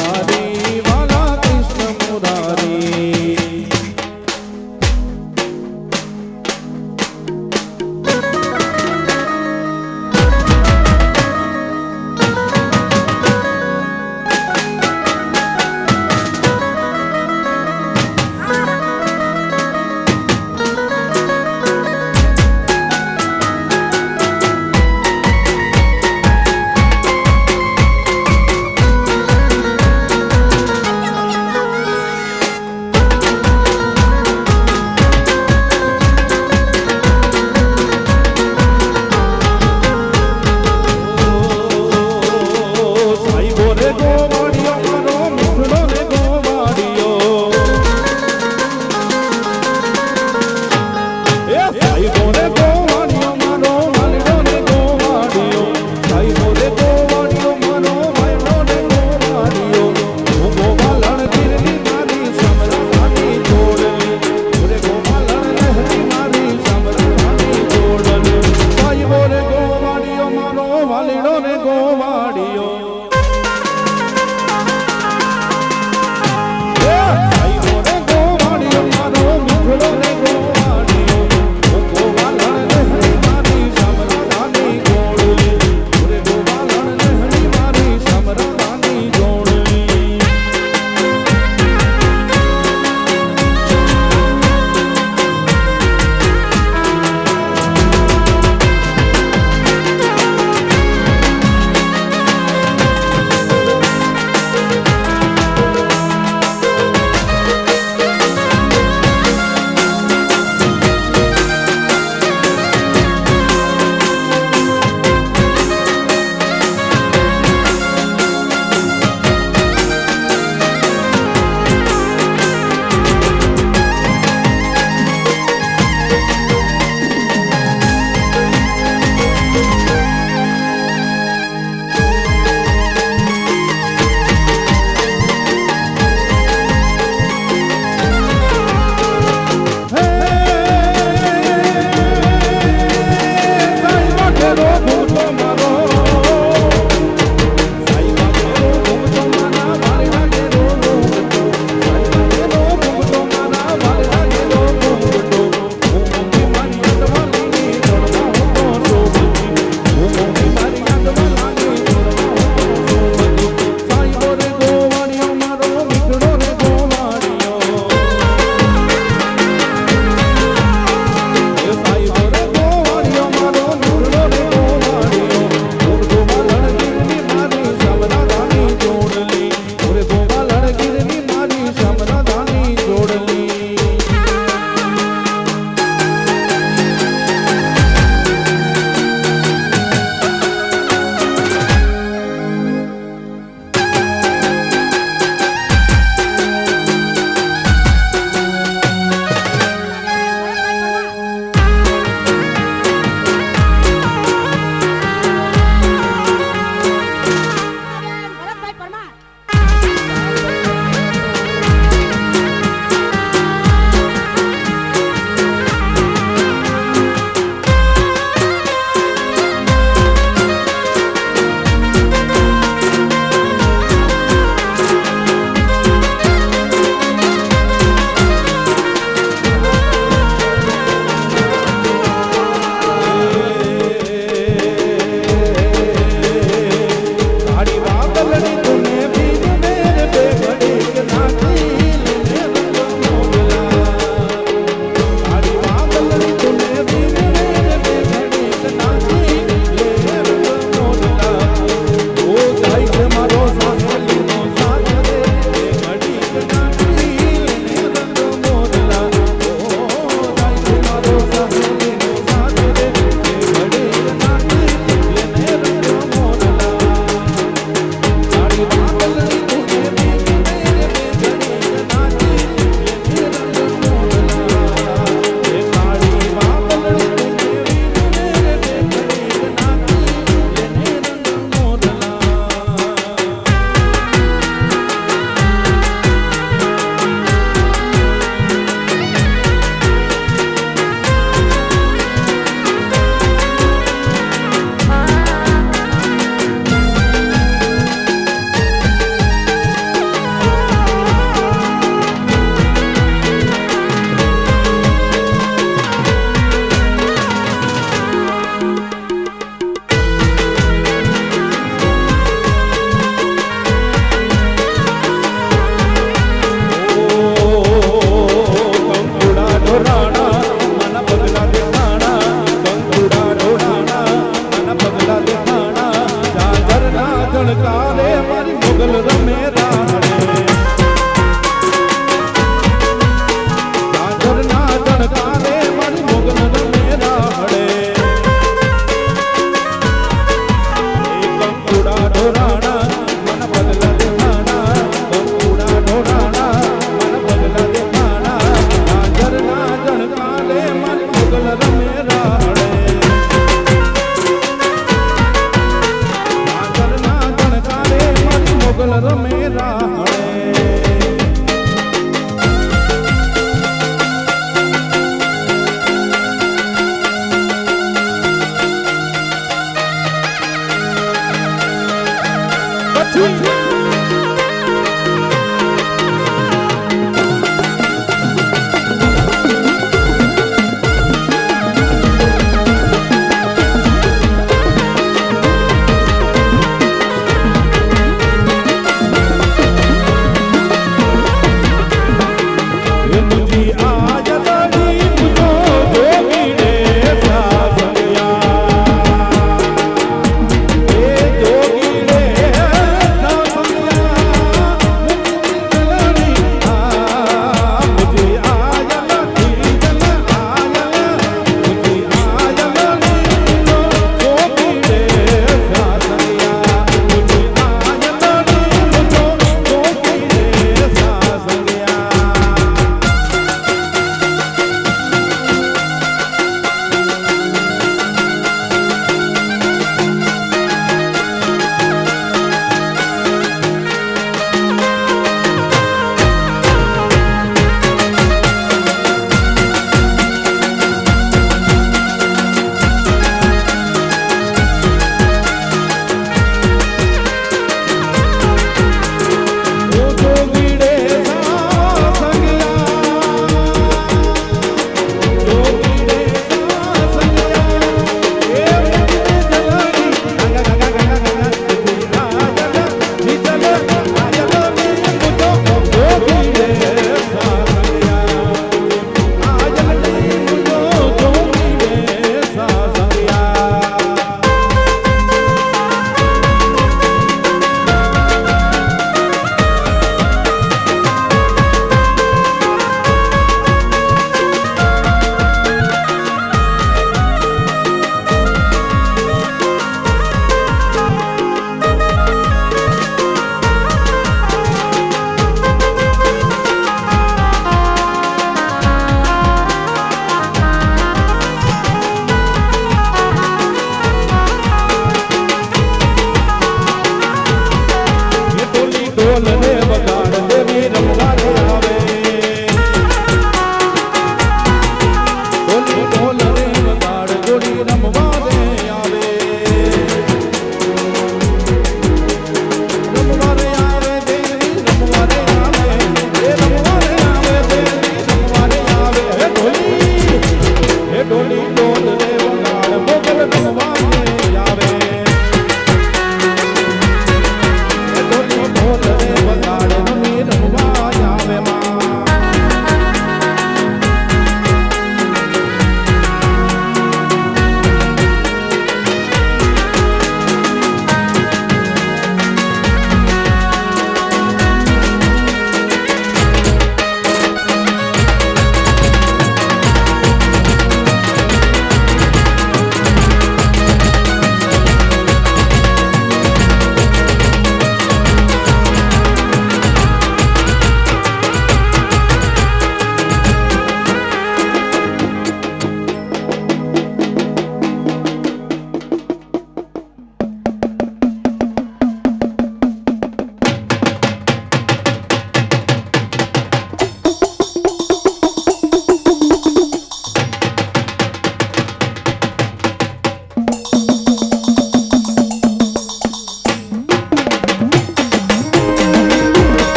Speaker 3: મુરારી વાલા કૃષ્ણ મુરારી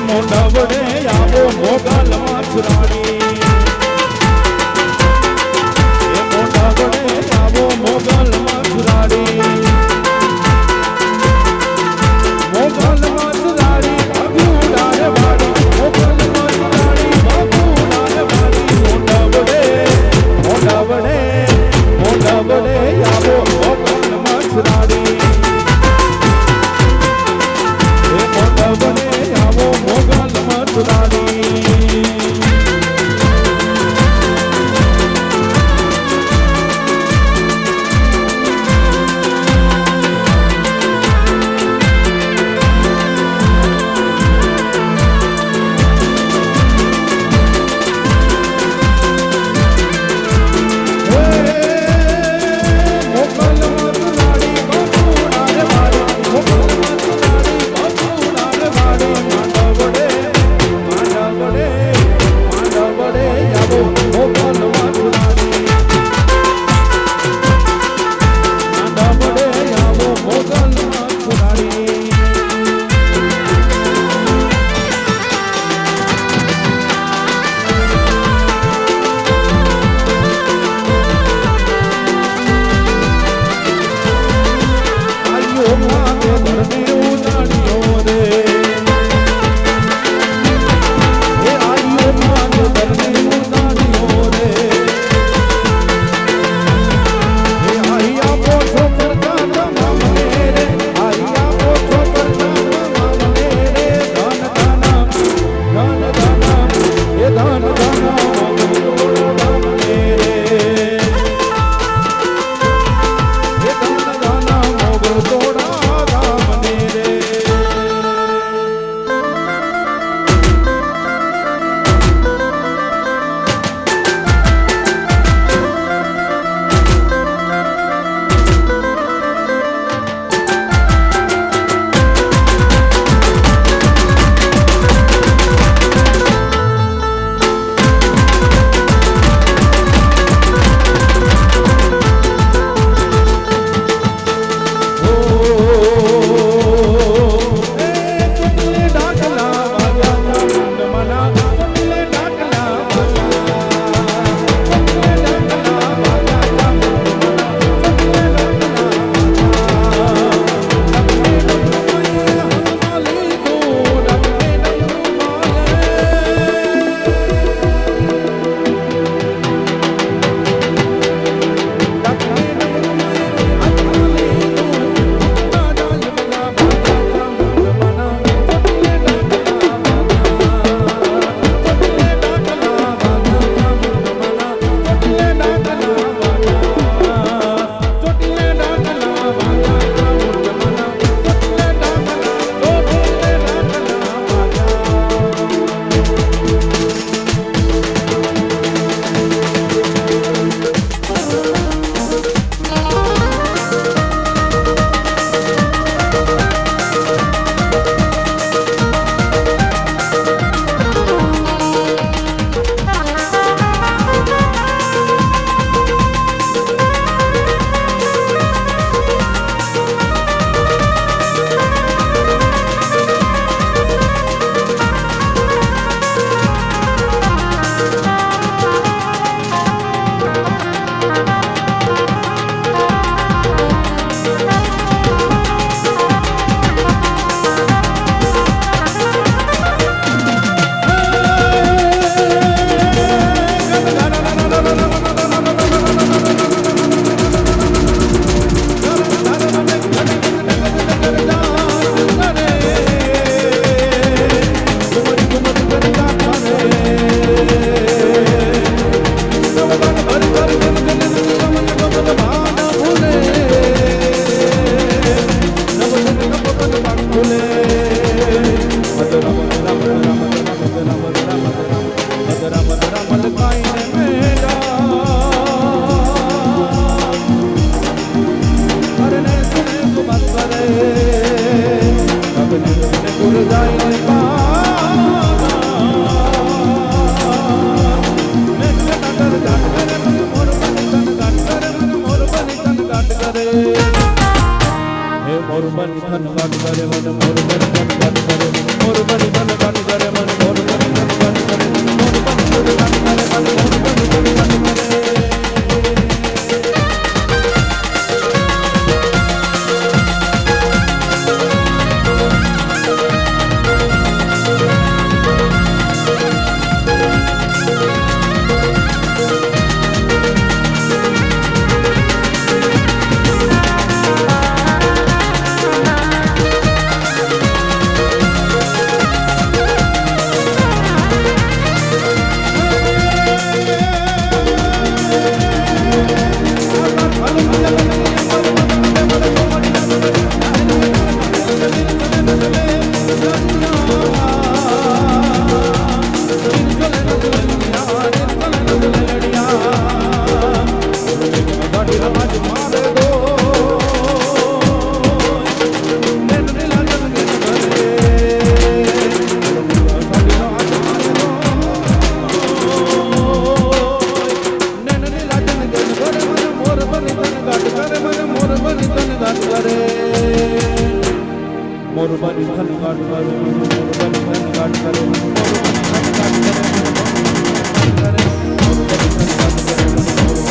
Speaker 2: મોઢા વડે આવો મોગલમાં સુરાડી એ મોઢા વડે આવો મોગલમાં સુરાડી મોગલમાં સુરાડી બાબુ ડારે વાડી મોગલમાં સુરાડી બાબુ ડારે વાડી મોઢા વડે આવો મોગલમાં સુરાડી એ મોઢા વડે આવો મોગલમાં સુરાડી
Speaker 3: મોર બની ધન વાત કરે મોર બની ધન વાત કરે મોર બની ધન
Speaker 2: મોરબાની ધન ગાટ કરે મોરબાની ધન ગાટ કરે મોરબાની ધન ગાટ કરે મોરબાની ધન ગાટ કરે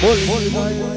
Speaker 3: બોલ બોલ